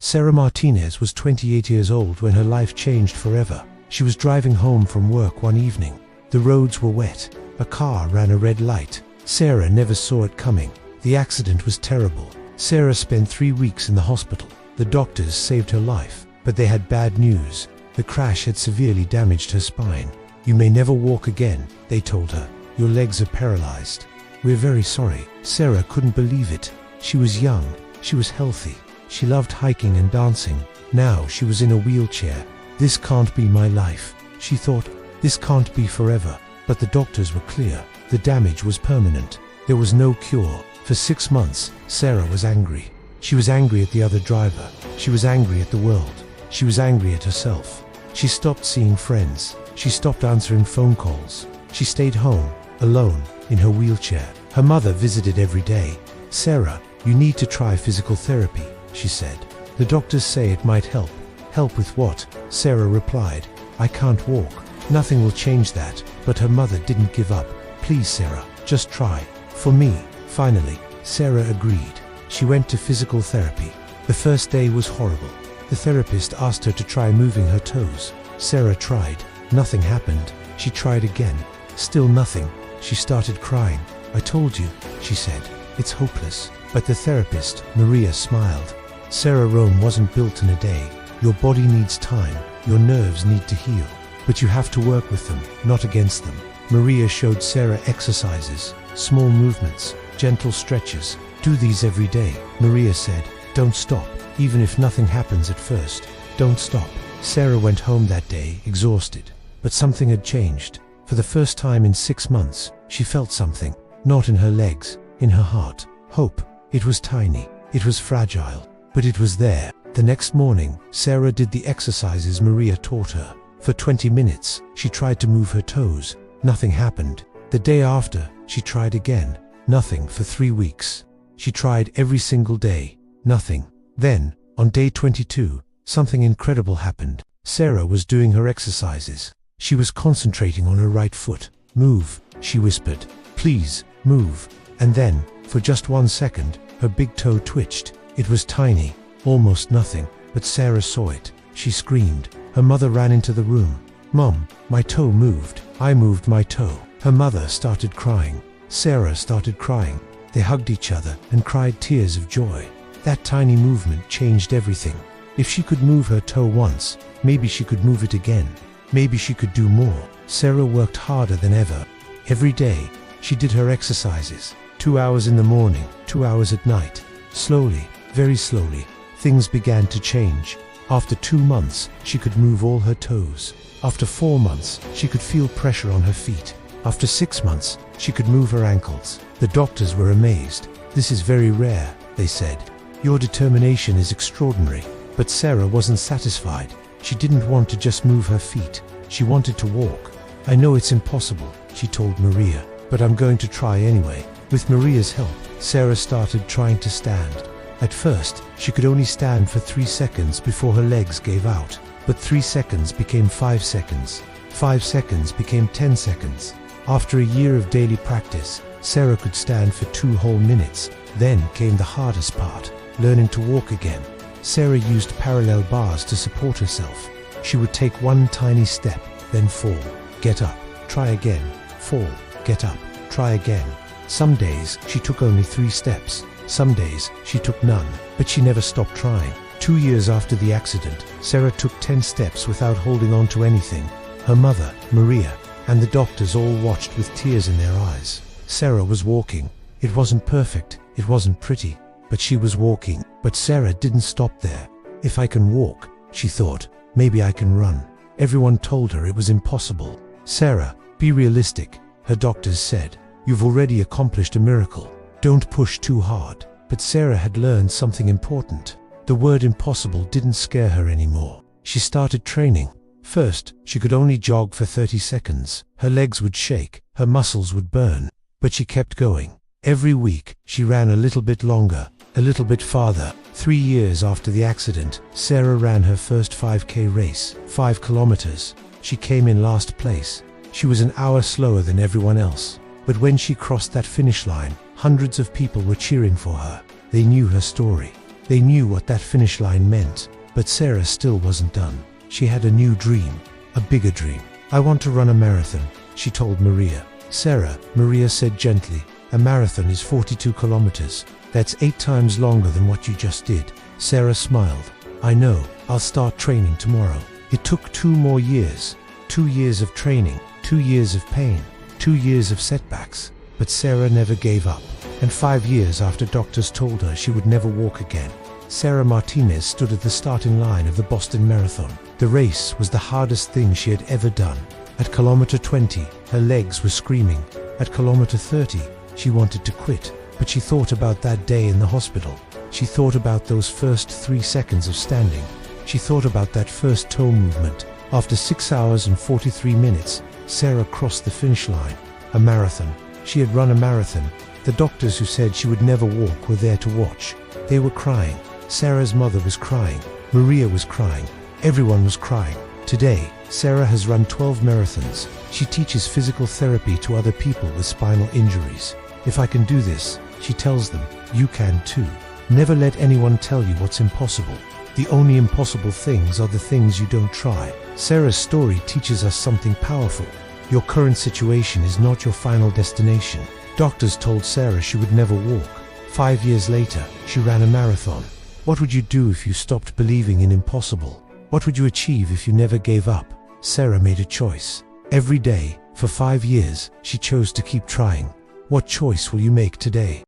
Sarah Martinez was 28 years old when her life changed forever. She was driving home from work one evening. The roads were wet. A car ran a red light. Sarah never saw it coming. The accident was terrible. Sarah spent 3 weeks in the hospital. The doctors saved her life, but they had bad news. The crash had severely damaged her spine. "You may never walk again," they told her. "Your legs are paralyzed." "We're very sorry." Sarah couldn't believe it. She was young. She was healthy. She loved hiking and dancing. Now she was in a wheelchair. "This can't be my life," she thought. "This can't be forever." But the doctors were clear. The damage was permanent. There was no cure. For 6 months, Sarah was angry. She was angry at the other driver. She was angry at the world. She was angry at herself. She stopped seeing friends. She stopped answering phone calls. She stayed home, alone, in her wheelchair. Her mother visited every day. "Sarah, you need to try physical therapy," she said. "The doctors say it might help." "Help with what?" Sarah replied. "I can't walk." Nothing will change that, but her mother didn't give up. "Please, Sarah, just try. For me." Finally, Sarah agreed. She went to physical therapy. The first day was horrible. The therapist asked her to try moving her toes. Sarah tried. Nothing happened. She tried again. Still nothing. She started crying. "I told you," she said. "It's hopeless." But the therapist, Maria, smiled. "Sarah, Rome wasn't built in a day. Your body needs time. Your nerves need to heal. But you have to work with them, not against them." Maria showed Sarah exercises, small movements, gentle stretches. "Do these every day," Maria said. "Don't stop, even if nothing happens at first. Don't stop." Sarah went home that day, exhausted. But something had changed. For the first time in 6 months, she felt something. Not in her legs, in her heart. Hope. It was tiny. It was fragile. But it was there. The next morning, Sarah did the exercises Maria taught her. For 20 minutes, she tried to move her toes. Nothing happened. The day after, she tried again. Nothing for 3 weeks. She tried every single day. Nothing. Then, on day 22, something incredible happened. Sarah was doing her exercises. She was concentrating on her right foot. "Move," she whispered. "Please, move." And then, for just 1 second, her big toe twitched. It was tiny, almost nothing, but Sarah saw it. She screamed. Her mother ran into the room. "Mom, my toe moved. I moved my toe." Her mother started crying. Sarah started crying. They hugged each other and cried tears of joy. That tiny movement changed everything. If she could move her toe once, maybe she could move it again. Maybe she could do more. Sarah worked harder than ever. Every day, she did her exercises. 2 hours in the morning, 2 hours at night. Slowly, very slowly, things began to change. After 2 months, she could move all her toes. After 4 months, she could feel pressure on her feet. After 6 months, she could move her ankles. The doctors were amazed. "This is very rare," they said. "Your determination is extraordinary." But Sarah wasn't satisfied. She didn't want to just move her feet. She wanted to walk. "I know it's impossible," she told Maria, "but I'm going to try anyway." With Maria's help, Sarah started trying to stand. At first, she could only stand for 3 seconds before her legs gave out. But 3 seconds became 5 seconds. 5 seconds became 10 seconds. After a year of daily practice, Sarah could stand for 2 whole minutes. Then came the hardest part, learning to walk again. Sarah used parallel bars to support herself. She would take 1 tiny step, then fall, get up, try again, fall, get up, try again. Some days she took only 3 steps. Some days she took none, but she never stopped trying. 2 years after the accident, Sarah took 10 steps without holding on to anything. Her mother, Maria, and the doctors all watched with tears in their eyes. Sarah was walking. It wasn't perfect, it wasn't pretty, but she was walking. But Sarah didn't stop there. "If I can walk," she thought, "maybe I can run." Everyone told her it was impossible. "Sarah, be realistic," her doctors said. "You've already accomplished a miracle. Don't push too hard." But Sarah had learned something important. The word impossible didn't scare her anymore. She started training. First, she could only jog for 30 seconds. Her legs would shake, her muscles would burn. But she kept going. Every week, she ran a little bit longer, a little bit farther. 3 years after the accident, Sarah ran her first 5K race, 5 kilometers. She came in last place. She was an hour slower than everyone else. But when she crossed that finish line, hundreds of people were cheering for her. They knew her story. They knew what that finish line meant, but Sarah still wasn't done. She had a new dream, a bigger dream. "I want to run a marathon," she told Maria. "Sarah," Maria said gently, "a marathon is 42 kilometers. That's 8 times longer than what you just did." Sarah smiled. "I know, I'll start training tomorrow." It took 2 more years. 2 years of training, 2 years of pain, 2 years of setbacks. But Sarah never gave up. And 5 years after doctors told her she would never walk again, Sarah Martinez stood at the starting line of the Boston Marathon. The race was the hardest thing she had ever done. At kilometer 20, her legs were screaming. At kilometer 30, she wanted to quit. But she thought about that day in the hospital. She thought about those first 3 seconds of standing. She thought about that first toe movement. After 6 hours and 43 minutes, Sarah crossed the finish line. A marathon. She had run a marathon. The doctors who said she would never walk were there to watch. They were crying. Sarah's mother was crying. Maria was crying. Everyone was crying. Today, Sarah has run 12 marathons. She teaches physical therapy to other people with spinal injuries. "If I can do this," she tells them, "you can too." Never let anyone tell you what's impossible. The only impossible things are the things you don't try. Sarah's story teaches us something powerful. Your current situation is not your final destination. Doctors told Sarah she would never walk. 5 years later, she ran a marathon. What would you do if you stopped believing in impossible? What would you achieve if you never gave up? Sarah made a choice. Every day, for 5 years, she chose to keep trying. What choice will you make today?